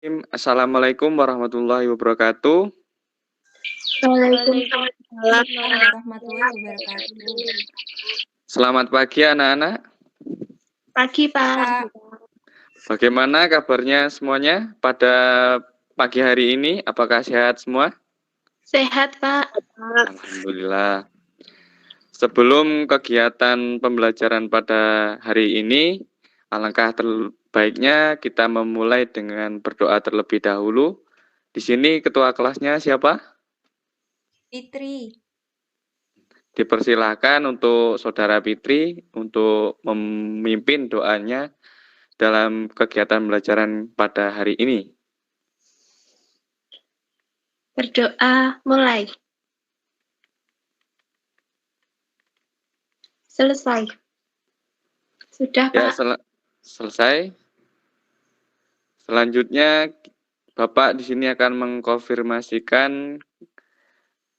Assalamualaikum warahmatullahi wabarakatuh. Waalaikumsalam warahmatullahi wabarakatuh. Selamat pagi anak-anak. Pagi, Pak. Bagaimana kabarnya semuanya pada pagi hari ini? Apakah sehat semua? Sehat, Pak. Alhamdulillah. Sebelum kegiatan pembelajaran pada hari ini, alangkah terbaiknya kita memulai dengan berdoa terlebih dahulu. Di sini ketua kelasnya siapa? Fitri. Dipersilahkan untuk Saudara Fitri untuk memimpin doanya dalam kegiatan pembelajaran pada hari ini. Berdoa mulai. Selesai. Sudah, Ya, Pak. selesai. Selanjutnya, Bapak di sini akan mengkonfirmasikan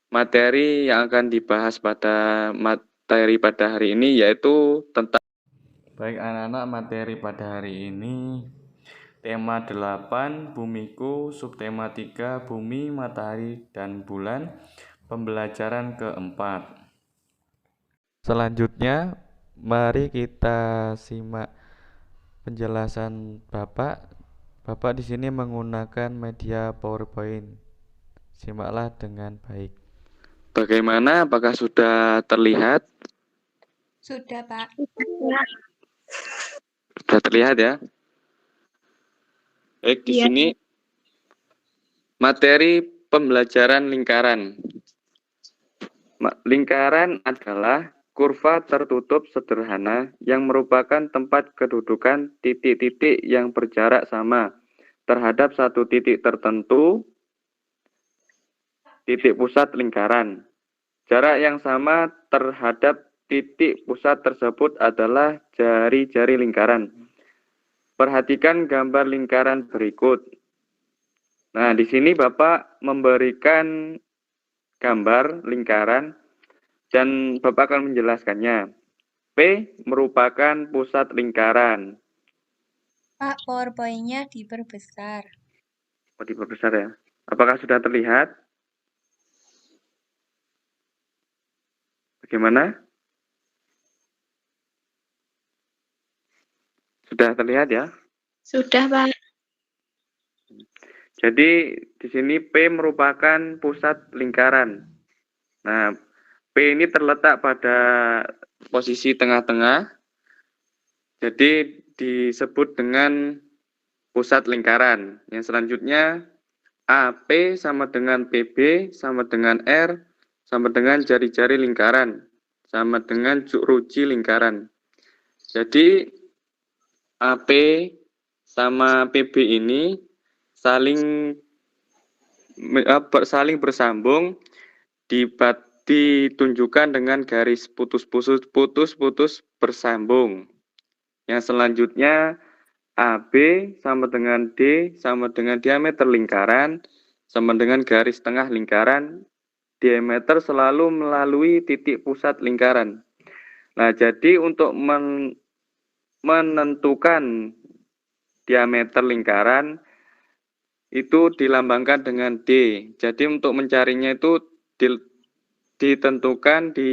materi yang akan dibahas pada materi pada hari ini, yaitu tentang baik anak-anak, materi pada hari ini tema 8 Bumiku, subtema 3 Bumi, Matahari, dan Bulan, pembelajaran keempat. Selanjutnya, mari kita simak penjelasan Bapak. Bapak di sini menggunakan media PowerPoint. Simaklah dengan baik. Bagaimana? Apakah sudah terlihat? Sudah, Pak. Sudah terlihat ya? Baik, di sini materi pembelajaran lingkaran. Lingkaran adalah kurva tertutup sederhana yang merupakan tempat kedudukan titik-titik yang berjarak sama terhadap satu titik tertentu, titik pusat lingkaran. Jarak yang sama terhadap titik pusat tersebut adalah jari-jari lingkaran. Perhatikan gambar lingkaran berikut. Nah, di sini Bapak memberikan gambar lingkaran dan Bapak akan menjelaskannya. P merupakan pusat lingkaran. Pak, PowerPoint-nya diperbesar. Oh, diperbesar ya. Apakah sudah terlihat? Bagaimana? Sudah terlihat ya? Sudah, Pak. Jadi di sini P merupakan pusat lingkaran. Nah, P ini terletak pada posisi tengah-tengah. Jadi disebut dengan pusat lingkaran. Yang selanjutnya AP sama dengan PB sama dengan R sama dengan jari-jari lingkaran sama dengan ruji lingkaran. Jadi AP sama PB ini saling bersambung ditunjukkan dengan garis putus-putus bersambung. Yang selanjutnya AB sama dengan D sama dengan diameter lingkaran sama dengan garis tengah lingkaran. Diameter selalu melalui titik pusat lingkaran. Nah, jadi untuk menentukan diameter lingkaran itu dilambangkan dengan D. Jadi untuk mencarinya itu ditentukan di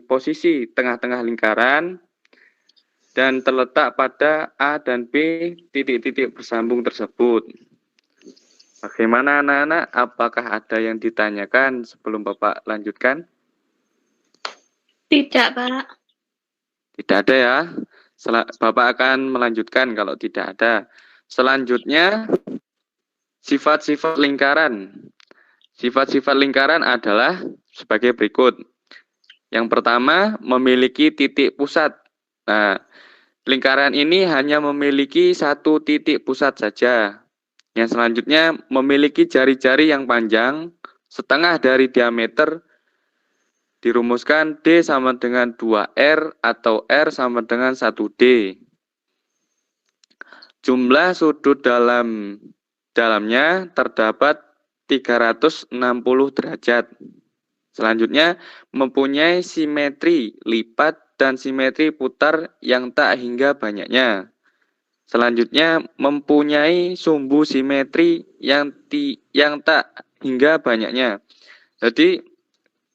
posisi tengah-tengah lingkaran dan terletak pada A dan B titik-titik bersambung tersebut. Bagaimana anak-anak? Apakah ada yang ditanyakan sebelum Bapak lanjutkan? Tidak, Pak. Tidak ada ya. Bapak akan melanjutkan kalau tidak ada. Selanjutnya, sifat-sifat lingkaran. Sifat-sifat lingkaran adalah sebagai berikut. Yang pertama, memiliki titik pusat. Nah, lingkaran ini hanya memiliki satu titik pusat saja. Yang selanjutnya, memiliki jari-jari yang panjang, setengah dari diameter. Dirumuskan D sama dengan 2R atau R sama dengan 1D. Jumlah sudut dalamnya terdapat 360 derajat. Selanjutnya, mempunyai simetri lipat dan simetri putar yang tak hingga banyaknya. Selanjutnya, mempunyai sumbu simetri yang tak hingga banyaknya. Jadi,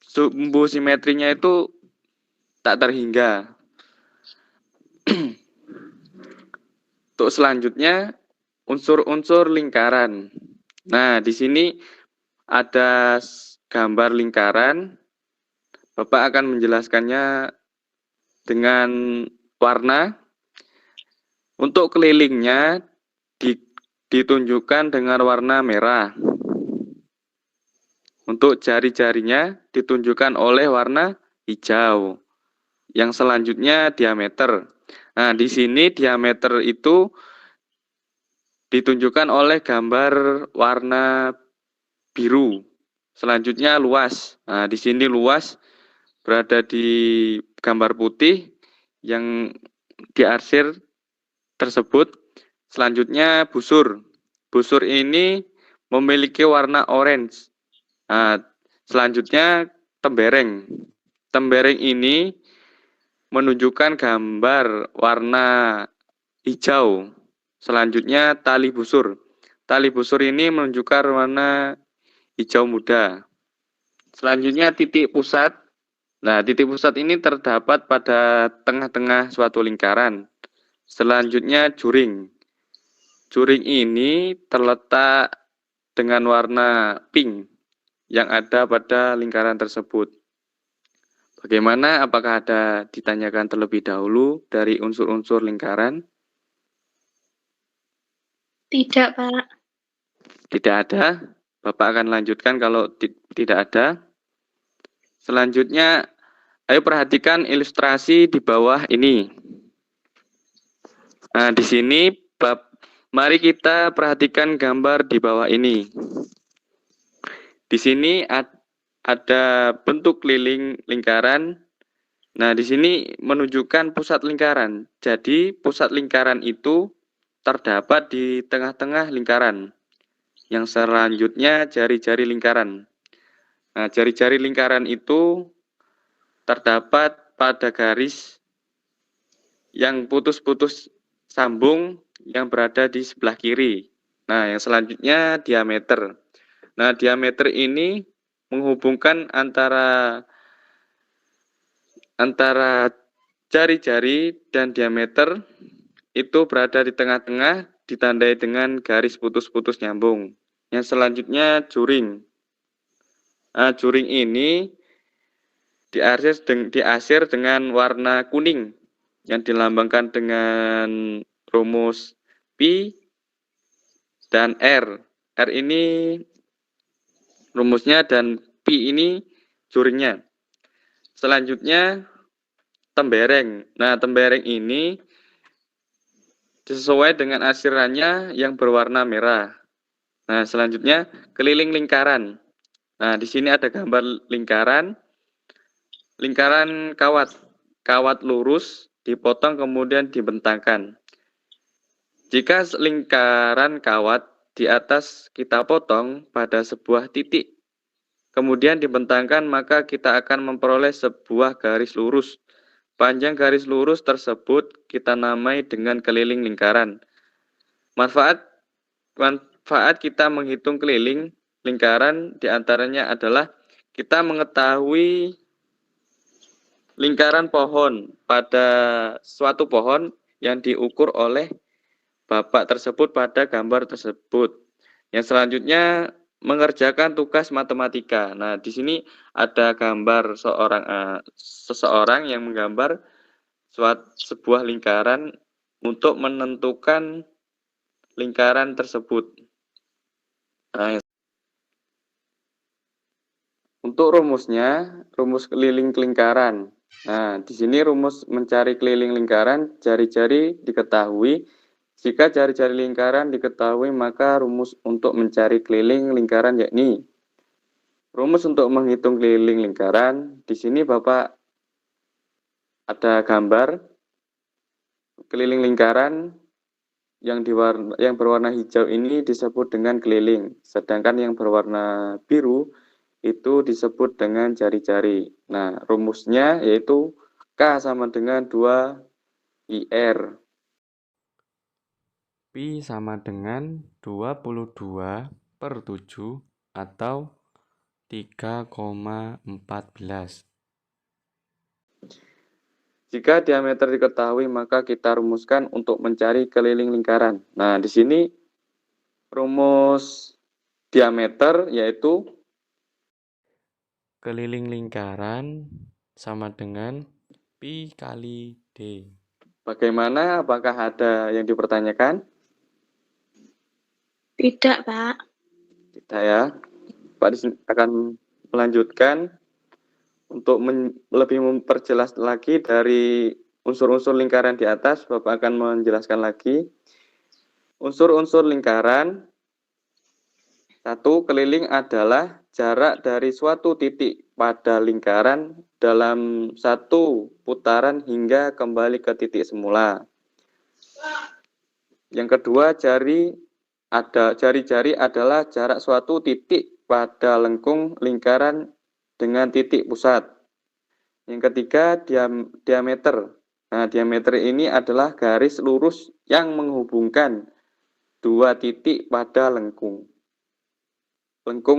sumbu simetrinya itu tak terhingga. Untuk selanjutnya, unsur-unsur lingkaran. Nah, di sini ada gambar lingkaran. Bapak akan menjelaskannya dengan warna. Untuk kelilingnya ditunjukkan dengan warna merah. Untuk jari-jarinya ditunjukkan oleh warna hijau. Yang selanjutnya diameter. Nah, di sini diameter itu ditunjukkan oleh gambar warna biru. Selanjutnya luas. Nah, di sini luas berada di gambar putih yang diarsir tersebut. Selanjutnya busur. Busur ini memiliki warna orange. Nah, selanjutnya tembereng. Tembereng ini menunjukkan gambar warna hijau. Selanjutnya tali busur. Tali busur ini menunjukkan warna hijau muda. Selanjutnya titik pusat. Nah, titik pusat ini terdapat pada tengah-tengah suatu lingkaran. Selanjutnya juring. Juring ini terletak dengan warna pink yang ada pada lingkaran tersebut. Bagaimana? Apakah ada ditanyakan terlebih dahulu dari unsur-unsur lingkaran? Tidak, Pak. Tidak ada. Bapak akan lanjutkan kalau tidak ada. Selanjutnya, ayo perhatikan ilustrasi di bawah ini. Nah, di sini mari kita perhatikan gambar di bawah ini. Di sini ada bentuk keliling lingkaran. Nah, di sini menunjukkan pusat lingkaran. Jadi, pusat lingkaran itu terdapat di tengah-tengah lingkaran. Yang selanjutnya jari-jari lingkaran. Nah, jari-jari lingkaran itu terdapat pada garis yang putus-putus sambung yang berada di sebelah kiri. Nah, yang selanjutnya diameter. Nah, diameter ini menghubungkan antara jari-jari dan diameter itu berada di tengah-tengah, ditandai dengan garis putus-putus nyambung. Yang selanjutnya juring. Nah, juring ini diarsir dengan warna kuning yang dilambangkan dengan rumus Pi dan R. R ini rumusnya dan Pi ini juringnya. Selanjutnya tembereng. Nah, tembereng ini sesuai dengan arsirannya yang berwarna merah. Nah, selanjutnya keliling lingkaran. Nah, di sini ada gambar lingkaran. Lingkaran kawat. Kawat lurus dipotong kemudian dibentangkan. Jika lingkaran kawat di atas kita potong pada sebuah titik, kemudian dibentangkan, maka kita akan memperoleh sebuah garis lurus. Panjang garis lurus tersebut kita namai dengan keliling lingkaran. Manfaat kita menghitung keliling lingkaran diantaranya adalah kita mengetahui lingkaran pohon pada suatu pohon yang diukur oleh Bapak tersebut pada gambar tersebut. Yang selanjutnya mengerjakan tugas matematika. Nah, di sini ada gambar seseorang yang menggambar sebuah lingkaran untuk menentukan lingkaran tersebut. Nah, untuk rumusnya, rumus keliling lingkaran. Nah, di sini rumus mencari keliling lingkaran, jari-jari diketahui. Jika jari-jari lingkaran diketahui, maka rumus untuk mencari keliling lingkaran yakni rumus untuk menghitung keliling lingkaran. Di sini Bapak ada gambar keliling lingkaran yang berwarna hijau ini disebut dengan keliling, sedangkan yang berwarna biru itu disebut dengan jari-jari. Nah, rumusnya yaitu K sama dengan 2IR. Pi sama dengan 22/7 atau 3,14. Jika diameter diketahui, maka kita rumuskan untuk mencari keliling lingkaran. Nah, di sini rumus diameter yaitu keliling lingkaran sama dengan Pi kali D. Bagaimana? Apakah ada yang dipertanyakan? Tidak, Pak. Tidak ya. Pak di sini akan melanjutkan untuk lebih memperjelas lagi dari unsur-unsur lingkaran di atas. Bapak akan menjelaskan lagi. Unsur-unsur lingkaran. Satu, keliling adalah jarak dari suatu titik pada lingkaran dalam satu putaran hingga kembali ke titik semula. Yang kedua, jari-jari adalah jarak suatu titik pada lengkung lingkaran dengan titik pusat. Yang ketiga, diameter. Nah, diameter ini adalah garis lurus yang menghubungkan dua titik pada lengkung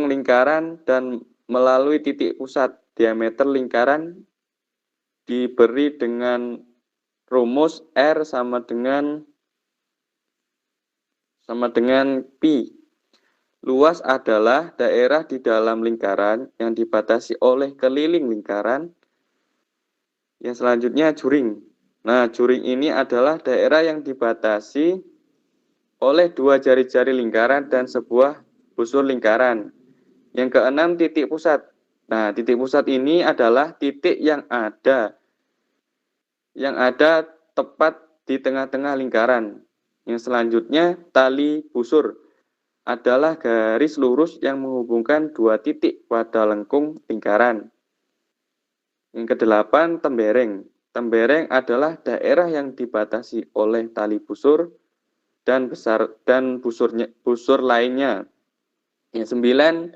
lingkaran dan melalui titik pusat. Diameter lingkaran diberi dengan rumus R sama dengan pi. Luas adalah daerah di dalam lingkaran yang dibatasi oleh keliling lingkaran. Yang selanjutnya juring. Nah, juring ini adalah daerah yang dibatasi oleh dua jari-jari lingkaran dan sebuah busur lingkaran. Yang keenam, titik pusat. Nah, titik pusat ini adalah titik yang ada tepat di tengah-tengah lingkaran. Yang selanjutnya, tali busur adalah garis lurus yang menghubungkan dua titik pada lengkung lingkaran. Yang kedelapan, tembereng. Tembereng adalah daerah yang dibatasi oleh tali busur dan busur lainnya. Yang sembilan,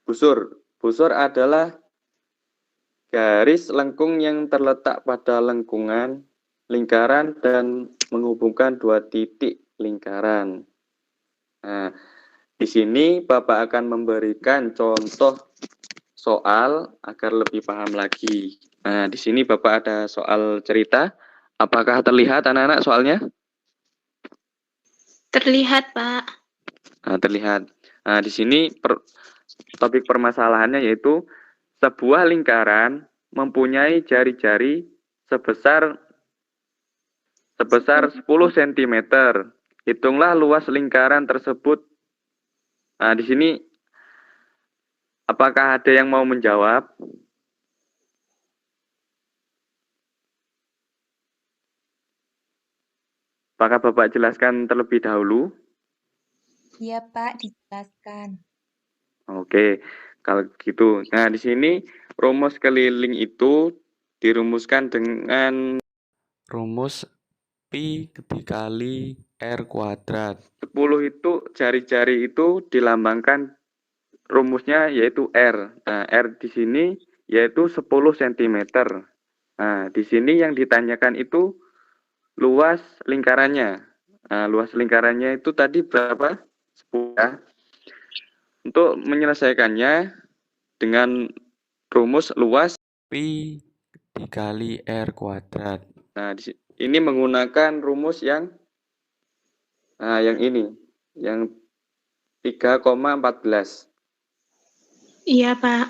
busur. Busur adalah garis lengkung yang terletak pada lengkungan lingkaran dan menghubungkan dua titik lingkaran. Nah, di sini Bapak akan memberikan contoh soal agar lebih paham lagi. Nah, di sini Bapak ada soal cerita. Apakah terlihat anak-anak soalnya? Terlihat, Pak. Nah, terlihat. Nah, di sini topik permasalahannya yaitu sebuah lingkaran mempunyai jari-jari sebesar 10 cm. Hitunglah luas lingkaran tersebut. Nah, di sini apakah ada yang mau menjawab? Apakah Bapak jelaskan terlebih dahulu? Iya, Pak, dijelaskan. Oke, kalau gitu. Nah, di sini rumus keliling itu dirumuskan dengan rumus Pi dikali R kuadrat. 10 itu jari-jari itu dilambangkan rumusnya yaitu R. Nah, R di sini yaitu 10 cm. Nah, di sini yang ditanyakan itu luas lingkarannya. Nah, luas lingkarannya itu tadi berapa? 10 ya. Untuk menyelesaikannya dengan rumus luas Pi dikali R kuadrat. Nah, ini menggunakan rumus yang ini, yang 3,14. Iya, Pak.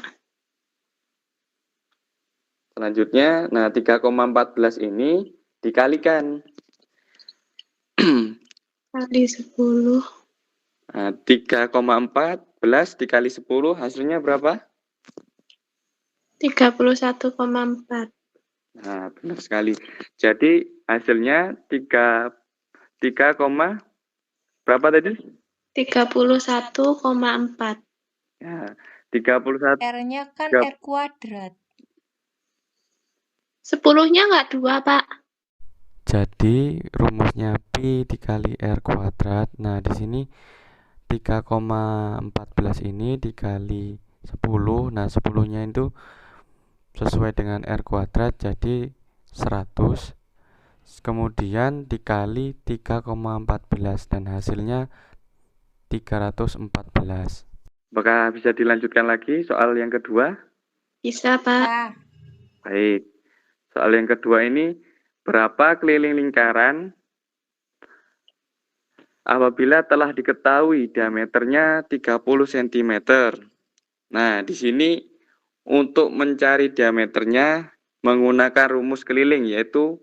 Selanjutnya, nah 3,14 ini dikalikan. Kali 10. Nah, 3,14 dikali 10 hasilnya berapa? 31,4. Nah, benar sekali. Jadi hasilnya 3 berapa tadi? 31,4. Ya, 31. R-nya kan R kuadrat. 10-nya nggak 2, Pak. Jadi rumusnya Pi dikali R kuadrat. Nah, di sini 3,14 ini dikali 10. Nah, 10-nya itu sesuai dengan R kuadrat jadi 100. kemudian dikali 3,14 dan hasilnya 314. Apakah bisa dilanjutkan lagi soal yang kedua? Bisa, Pak. Baik. Soal yang kedua ini, berapa keliling lingkaran apabila telah diketahui diameternya 30 cm? Nah, di sini untuk mencari diameternya menggunakan rumus keliling, yaitu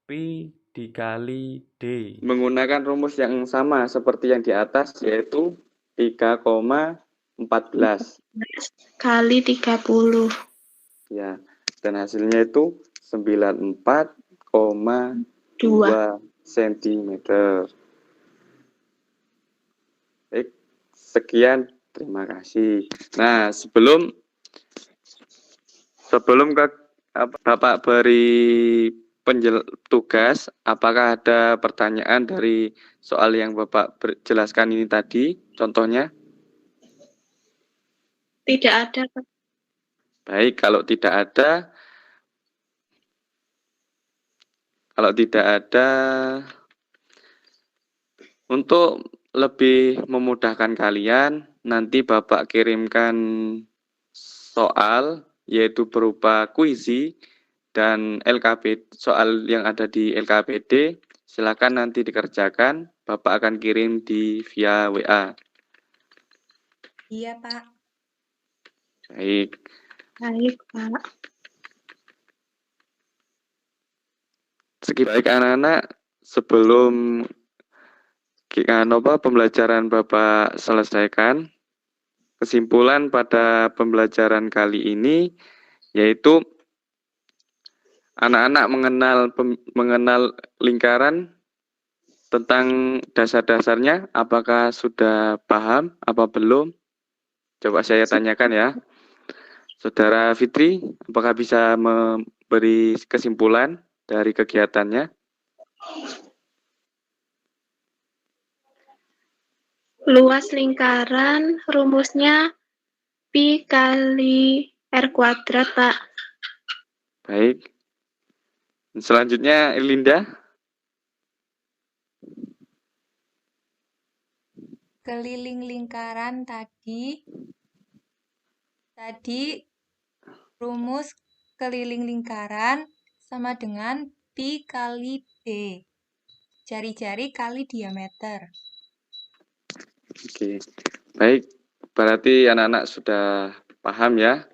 Pi dikali D. menggunakan rumus yang sama seperti yang di atas, yaitu 3,14. Kali 30. Ya, dan hasilnya itu 94,2 cm. Baik, sekian, terima kasih. Nah, sebelum Bapak beri tugas, apakah ada pertanyaan dari soal yang Bapak jelaskan ini tadi, contohnya? Tidak ada, Pak. Baik, kalau tidak ada, untuk lebih memudahkan kalian, nanti Bapak kirimkan soal, yaitu berupa kuisi dan soal yang ada di LKPD, silakan nanti dikerjakan, Bapak akan kirim via WA. Iya, Pak. Baik. Baik, Pak. Baik anak-anak, sebelum pembelajaran Bapak selesaikan, kesimpulan pada pembelajaran kali ini yaitu anak-anak mengenal lingkaran tentang dasar-dasarnya. Apakah sudah paham apa belum? Coba saya tanyakan ya. Saudara Fitri, apakah bisa memberi kesimpulan dari kegiatannya? Luas lingkaran rumusnya Pi kali R kuadrat, Pak. Baik. Selanjutnya, Linda. Keliling lingkaran tadi rumus keliling lingkaran sama dengan Pi kali D. Jari-jari kali diameter. Oke. Baik, berarti anak-anak sudah paham ya.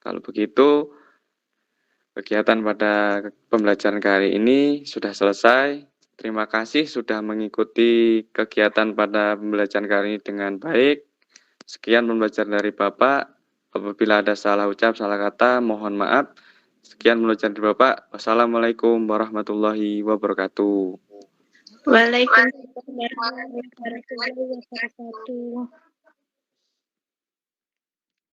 Kalau begitu, kegiatan pada pembelajaran kali ini sudah selesai. Terima kasih sudah mengikuti kegiatan pada pembelajaran kali ini dengan baik. Sekian pembelajaran dari Bapak. Apabila ada salah ucap, salah kata, mohon maaf. Sekian pembelajaran dari Bapak. Wassalamualaikum warahmatullahi wabarakatuh. Waalaikumsalam warahmatullahi wabarakatuh.